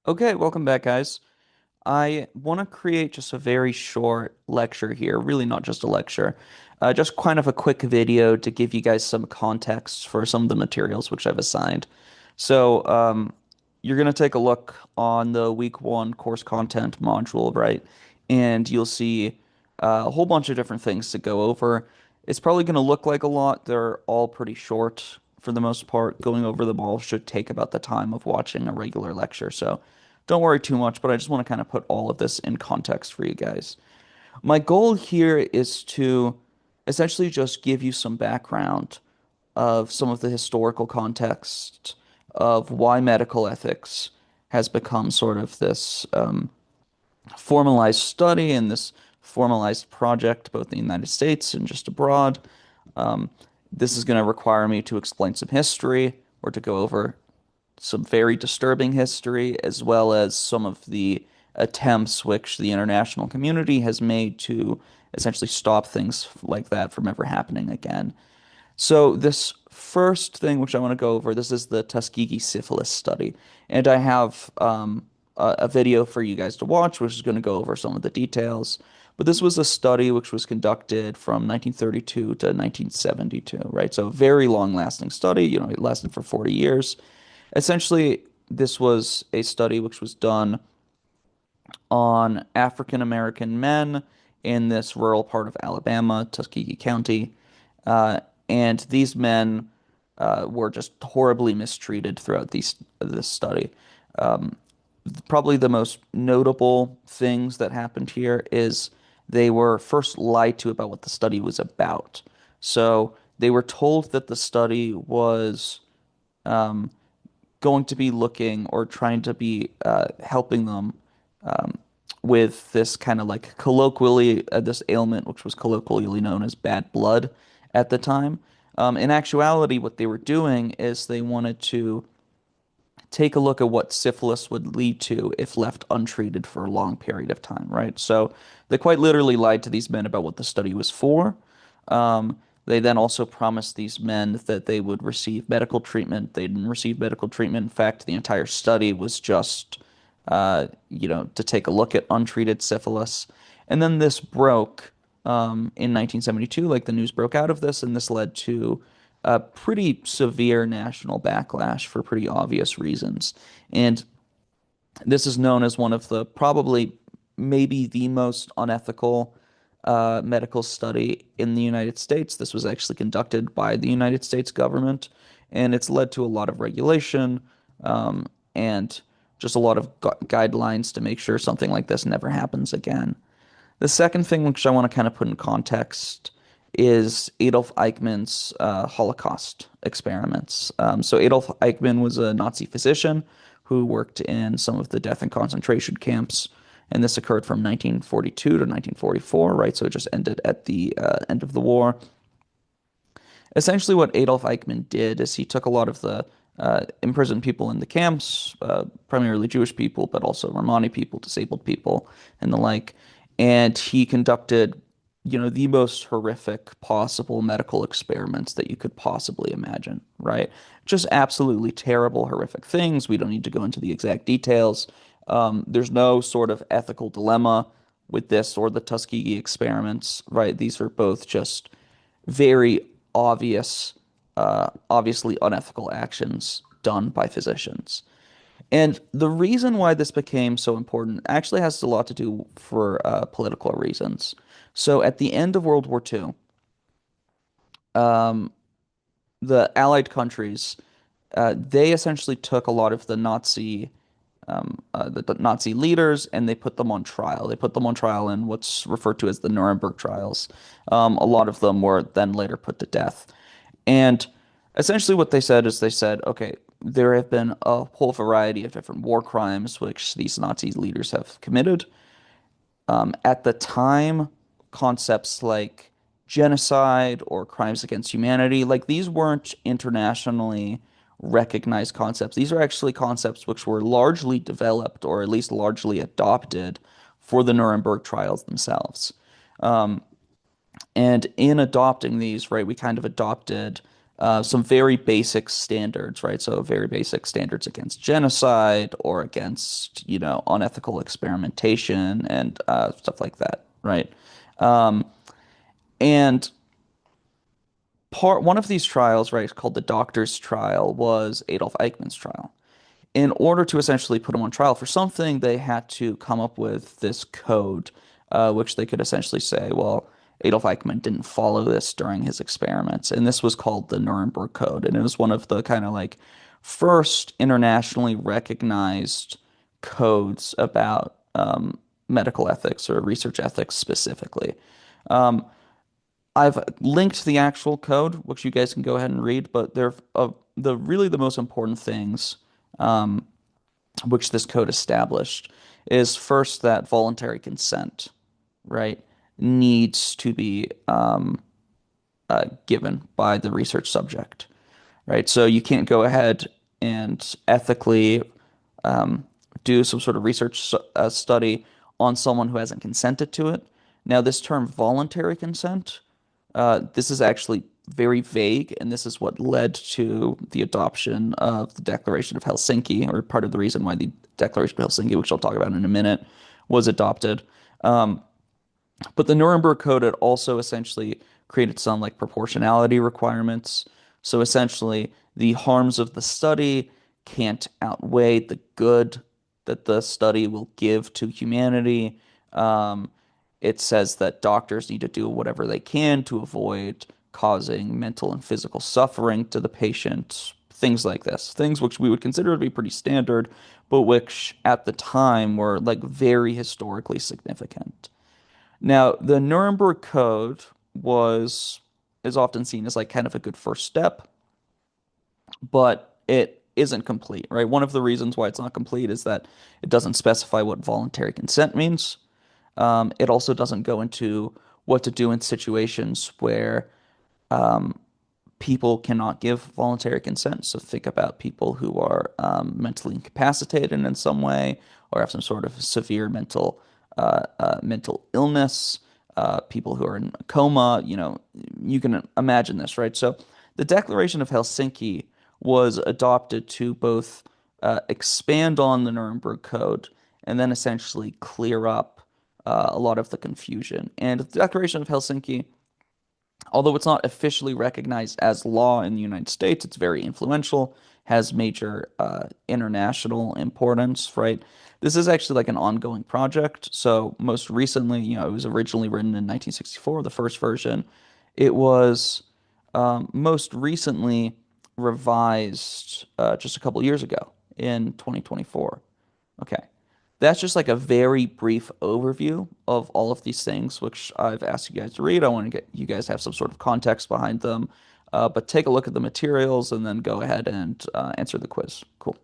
Okay, welcome back, guys. I want to create just a very short lecture here, really not just a lecture, just kind of a quick video to give you guys some context for some of the materials which I've assigned. So, you're going to take a look on the week one course content module, right? And you'll see a whole bunch of different things to go over. It's probably going to look like a lot. They're all pretty short for the most part. Going over them all should take about the time of watching a regular lecture. So, don't worry too much, but I just want to kind of put all of this in context for you guys. My goal here is to essentially just give you some background of some of the historical context of why medical ethics has become sort of this formalized study and this formalized project, both in the United States and just abroad. Um, this is going to require me to explain some history or to go over some very disturbing history, as well as some of the attempts which the international community has made to essentially stop things like that from ever happening again. So this first thing which I want to go over, this is the Tuskegee syphilis study, and I have a video for you guys to watch, which is going to go over some of the details. But this was a study which was conducted from 1932 to 1972, right? So a very long-lasting study. It lasted for 40 years. Essentially, this was a study which was done on African American men in this rural part of Alabama, Tuskegee County. And these men were just horribly mistreated throughout this study. Um, Probably the most notable things that happened here is they were first lied to about what the study was about. So they were told that the study was um, going to be looking or trying to be helping them um, with this kind of like colloquially this ailment, which was colloquially known as bad blood at the time. In actuality, what they were doing is they wanted to take a look at what syphilis would lead to if left untreated for a long period of time, right? So they quite literally lied to these men about what the study was for. They then also promised these men that they would receive medical treatment. They didn't receive medical treatment. In fact, the entire study was just, to take a look at untreated syphilis. And then this broke in 1972, like the news broke out of this, and this led to a pretty severe national backlash for pretty obvious reasons. And this is known as one of the probably maybe the most unethical medical study in the United States. This was actually conducted by the United States government, and it's led to a lot of regulation and just a lot of guidelines to make sure something like this never happens again. The second thing which I want to kind of put in context is Adolf Eichmann's Holocaust experiments. So Adolf Eichmann was a Nazi physician who worked in some of the death and concentration camps, and this occurred from 1942 to 1944, right? So it just ended at the end of the war. Essentially, what Adolf Eichmann did is he took a lot of the imprisoned people in the camps, primarily Jewish people, but also Romani people, disabled people, and the like. And he conducted, the most horrific possible medical experiments that you could possibly imagine, right? Just absolutely terrible, horrific things. We don't need to go into the exact details. There's no sort of ethical dilemma with this or the Tuskegee experiments, right? These are both just very obvious, obviously unethical actions done by physicians. And the reason why this became so important actually has a lot to do for political reasons. So at the end of World War II, um, the Allied countries, they essentially took a lot of the Nazi leaders and they put them on trial. They put them on trial in what's referred to as the Nuremberg trials. A lot of them were then later put to death. And essentially what they said is they said, okay, there have been a whole variety of different war crimes which these Nazi leaders have committed. At the time, concepts like genocide or crimes against humanity, like these weren't internationally recognized concepts. These are actually concepts which were largely developed or at least largely adopted for the Nuremberg trials themselves. And in adopting these, right, we kind of adopted some very basic standards, right? So very basic standards against genocide or against, unethical experimentation and stuff like that, right? Um, and one of these trials, right, called the doctor's trial, was Adolf Eichmann's trial. In order to essentially put him on trial for something, they had to come up with this code, which they could essentially say, well, Adolf Eichmann didn't follow this during his experiments. And this was called the Nuremberg Code. And it was one of the kind of like first internationally recognized codes about medical ethics or research ethics specifically. Um, I've linked the actual code, which you guys can go ahead and read, but they're the most important things. Um, which this code established is first that voluntary consent, right, needs to be given by the research subject, right? So you can't go ahead and ethically um, do some sort of research study on someone who hasn't consented to it. Now, this term voluntary consent, this is actually very vague, and this is what led to the adoption of the Declaration of Helsinki, or part of the reason why the Declaration of Helsinki, which I'll talk about in a minute, was adopted. Um, but the Nuremberg Code had also essentially created some like proportionality requirements. So essentially, the harms of the study can't outweigh the good that the study will give to humanity. Um, it says that doctors need to do whatever they can to avoid causing mental and physical suffering to the patient, things like this, things which we would consider to be pretty standard, but which at the time were like very historically significant. Now, the Nuremberg Code was is often seen as like kind of a good first step, but it isn't complete, right? One of the reasons why it's not complete is that it doesn't specify what voluntary consent means. It also doesn't go into what to do in situations where people cannot give voluntary consent. So think about people who are mentally incapacitated in some way or have some sort of severe mental illness, people who are in a coma. You can imagine this, right? So the Declaration of Helsinki was adopted to both expand on the Nuremberg Code and then essentially clear up a lot of the confusion. And the Declaration of Helsinki, although it's not officially recognized as law in the United States, it's very influential, has major international importance, right? This is actually like an ongoing project. So most recently, it was originally written in 1964, the first version. It was most recently revised just a couple years ago in 2024. Okay. That's just like a very brief overview of all of these things, which I've asked you guys to read. I want to get you guys have some sort of context behind them. But take a look at the materials and then go ahead and answer the quiz. Cool.